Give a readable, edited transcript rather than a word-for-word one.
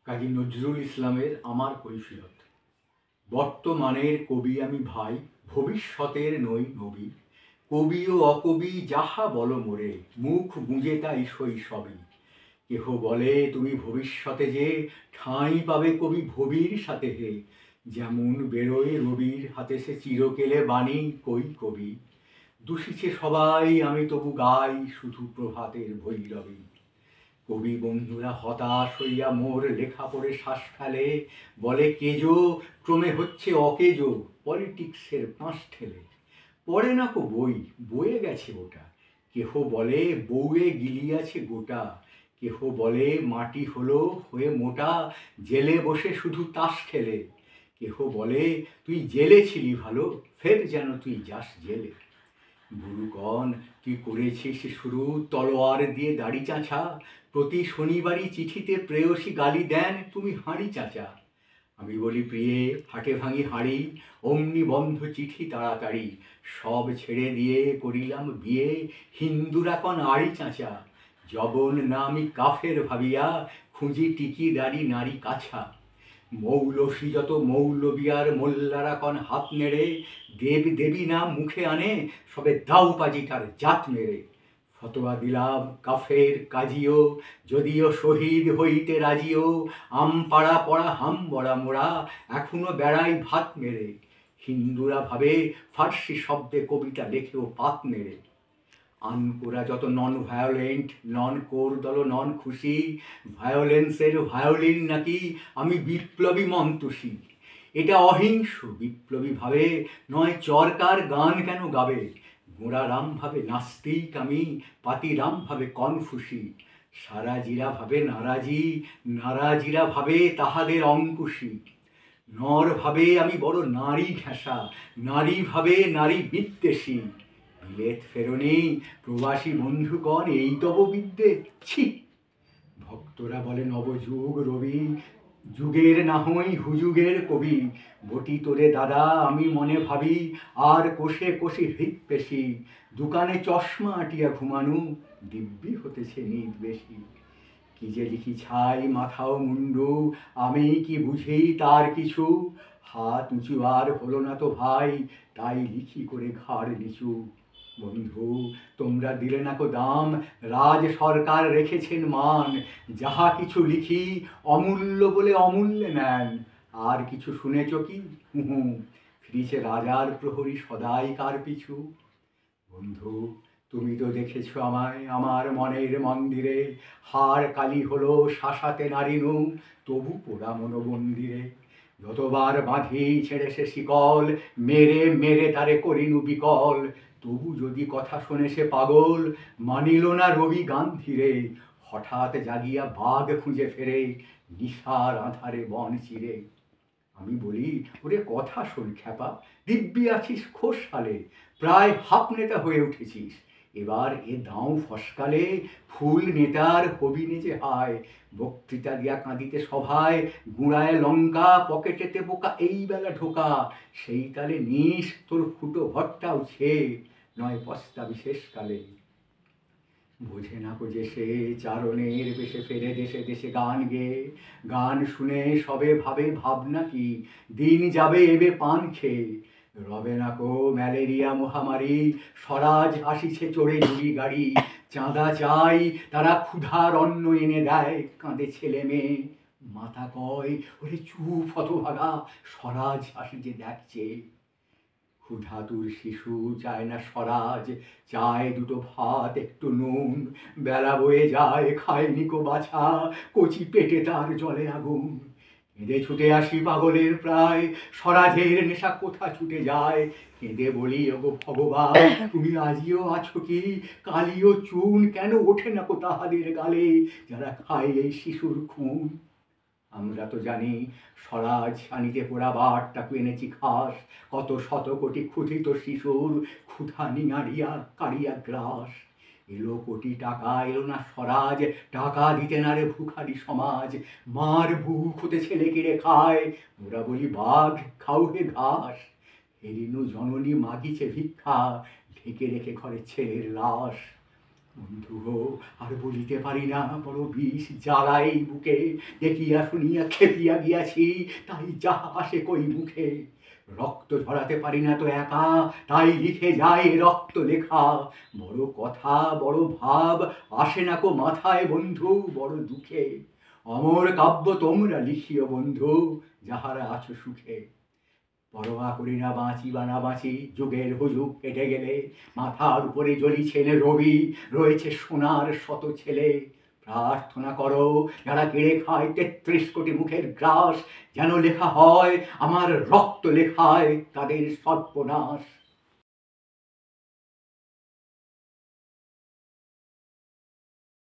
কাজী নজরুল ইসলামের আমার কৈফিয়ত। বর্তমানের কবি আমি ভাই, ভবিষ্যতের নই নবী। কবি ও অকবি যাহা বল মোরে, মুখ গুঁজে তাই শৈশবই। কেহ বলে তুমি ভবিষ্যতে যে ঠাঁই পাবে কবি ভবির সাথে হে। যেমন বেরোয় রবির হাতে সে চিরকেলে বাণী কই কবি। দূষিছে সবাই আমি তবু গাই শুধু প্রভাতের ভৈরবী। কবি বন্ধুরা হতাশ হইয়া মোর লেখা পড়ে শ্বাস ফেলে, বলে কেজো ক্রমে হচ্ছে অকেজো, পলিটিক্সের পাঁশ ঠেলে। পড়ে না কো বই, বয়ে গেছে ওটা। কেহ বলে বউয়ে গিলিয়াছে গোটা। কেহ বলে মাটি হলো হয়ে মোটা, জেলে বসে শুধু তাস খেলে। কেহ বলে তুই জেলে ছিলি ভালো, ফের যেন তুই যাস জেলে। গুরুগণ তুই করেছিস শুরু তলোয়ার দিয়ে দাড়ি চাঁচা, প্রতি শনিবারই চিঠিতে প্রেয়সী গালি দেন তুমি হাঁড়ি চাচা। আমি বলি প্রিয়ে হাটে ভাঙি হাঁড়ি, অমনি বন্ধ চিঠি তাড়াতাড়ি। সব ছেড়ে দিয়ে করিলাম বিয়ে, হিন্দুরা কন আড়ি চাঁচা। জবন না আমি কাফের ভাবিয়া, খুঁজি টিকি দাড়ি নারী কাছা। মৌলসী যত মৌলবিয়ার মোল্লারা কন হাত নেড়ে, দেব দেবী নাম মুখে আনে সবে দাউ পাজি তার জাত মেরে। ফতোয়া দিলাম কাফের কাজিও, যদিও শহীদ হইতে রাজিও। আম পাড়া পড়া হাম বড়া মোড়া, এখনো বেড়াই ভাত মেরে। হিন্দুরা ভাবে ফার্সি শব্দে কবিতা লেখেও পাত মেরে। আনকোরা যত নন ভায়োলেন্ট, নন কোর দল নন খুশি, ভায়োলেন্সের ভায়োলিন নাকি আমি বিপ্লবী মন্তুষী। এটা অহিংস বিপ্লবী ভাবে নয়, চরকার গান কেন গাবে। গোঁড়ারাম ভাবে নাস্তিক আমি, পাতিরাম ভাবে কনফুসি। সারাজিরা ভাবে নারাজি, নারাজিরা ভাবে তাহাদের অঙ্কুশী। নর ভাবে আমি বড় নারী ঘেঁষা, নারী ভাবে নারী বিদ্বেষী। বিলেত ফেরনি প্রবাসী বন্ধুগণ এই তব বিদ্যে, ছি। ভক্তরা বলে নবযুগ রবি, যুগের না হই হুজুগের কবি। বটি তোরে দাদা আমি মনে ভাবি, আর কোষে কোষে হৃৎপেশি। দোকানে চশমা আটিয়া ঘুমানু, দিব্যি হতেছে নিদ বেশি। কি যে লিখি ছাই মাথাও মুন্ডু, আমি কি বুঝি তার কিছু। হাত উঁচু আর হলো না তো ভাই, তাই লিখি করে ঘাড় নিচু। বন্ধু তোমরা দিলে না কো দাম, রাজ সরকার রেখেছেন মান। যাহা কিছু লিখি অমূল্য বলে অমূল্যে নেন। আর কিছু শুনেছ কি? হুহু, ফিরিছে রাজার প্রহরী সদাই কার পিছু। বন্ধু তুমি তো দেখেছ আমায় আমার মনের মন্দিরে, হার কালি হলো শাসাতে নারিনু, তবু পোড়া মনোমন্দিরে। যতবার বাঁধি ছেড়ে সে শিকল, মেরে মেরে তারে করিনু বিকল। তবু যদি কথা শোনে সে পাগল, মানিল না রবি গান্ধিরে। হঠাৎ জাগিয়া বাঘ খুঁজে ফেরে, নিশার আধারে বন চিরে। আমি বলি ওরে কথা শোন খ্যাপা, দিব্যি আছিস খোশ সালে, প্রায় হাফ নেতা হয়ে উঠেছিস। এবার এ দাও ফসকালে ফুল নেতার হবি নেচে হায়। বক্তৃতা দিয়া কাঁদিতে সভায়, গুঁড়ায় লঙ্কা পকেটেতে বোকা এই বেলা ঢোকা। সেই তালে নিস তোর ফুটো ঘরটাও ছে, নয় পস্তাবি শেষকালে। বোঝে না কো যে সে চারণের বেশে ফেরে দেশে দেশে গান গেয়ে। গান শুনে সবে ভাবে ভাবনা কি, দিন যাবে এবে পান খেয়ে। রবে না কো ম্যালেরিয়া মহামারী, স্বরাজ আসিছে চড়ে নুড়ি গাড়ি। চাঁদা চাই তারা ক্ষুধার অন্ন এনে দেয়, কাঁদে ছেলে মেয়ে। মাতা কয় ওরে চুপ হতভাগা, স্বরাজ আসিছে দেখছে। ক্ষুধাতুর শিশু চায় না স্বরাজ, চায় দুটো ভাত একটু নুন। বেলা বয়ে যায় খায়নি কো বাছা, কচি পেটে তার জলে আগুন। কেঁদে ছুটে আসি পাগলের প্রায়, স্বরাজের নেশা কোথা ছুটে যায়। কেঁদে বলি ওগো ভগবান তুমি আজিও আছো কি, কালিও চুন কেন ওঠে না কো তাহাদের গালে, যারা খায় এই শিশুর খুন। আমরা তো জানি স্বরাজ আনিতে পোড়াবার টাকু এনেছি খাস, কত শত কোটি ক্ষুধিত শিশুর ক্ষুধা নিঙাড়িয়া কাড়িয়া গ্রাস। এলো কোটি টাকা এলো না স্বরাজ, টাকা দিতে না রে ভুখারি সমাজ। মার বুক হতে ছেলে কেড়ে খায়, ওরা বলি বাঘ খাও হে ঘাস। হেরিনু জননী মাগিছে ভিক্ষা, ঢেকে রেখে ঘরে ছেলের লাশ। বন্ধু গো, আর বলিতে পারি না, বড় বিষ জ্বালাই বুকে, দেখিয়া শুনিয়া খেপিয়া গিয়াছি, তাই যাহা আসে কই মুখে। রক্ত ঝরাতে পারি না তো একা, তাই লিখে যায় রক্ত লেখা। বড় কথা বড় ভাব আসে না কো মাথায় বন্ধু, বড় দুঃখে। অমর কাব্য তোমরা লিখিও বন্ধু, যাহারা আছো সুখে। পরোয়া করি না বাঁচি বা না বাঁচি, যুগের হুজুগ কেটে গেলে। মাথার উপরে জ্বলিছেন রবি, রয়েছে সোনার শত ছেলে। প্রার্থনা করো যারা কেড়ে খায় ৩৩ কোটি মুখের গ্রাস, যেন লেখা হয় আমার রক্ত লেখায় তাদের সর্বনাশ।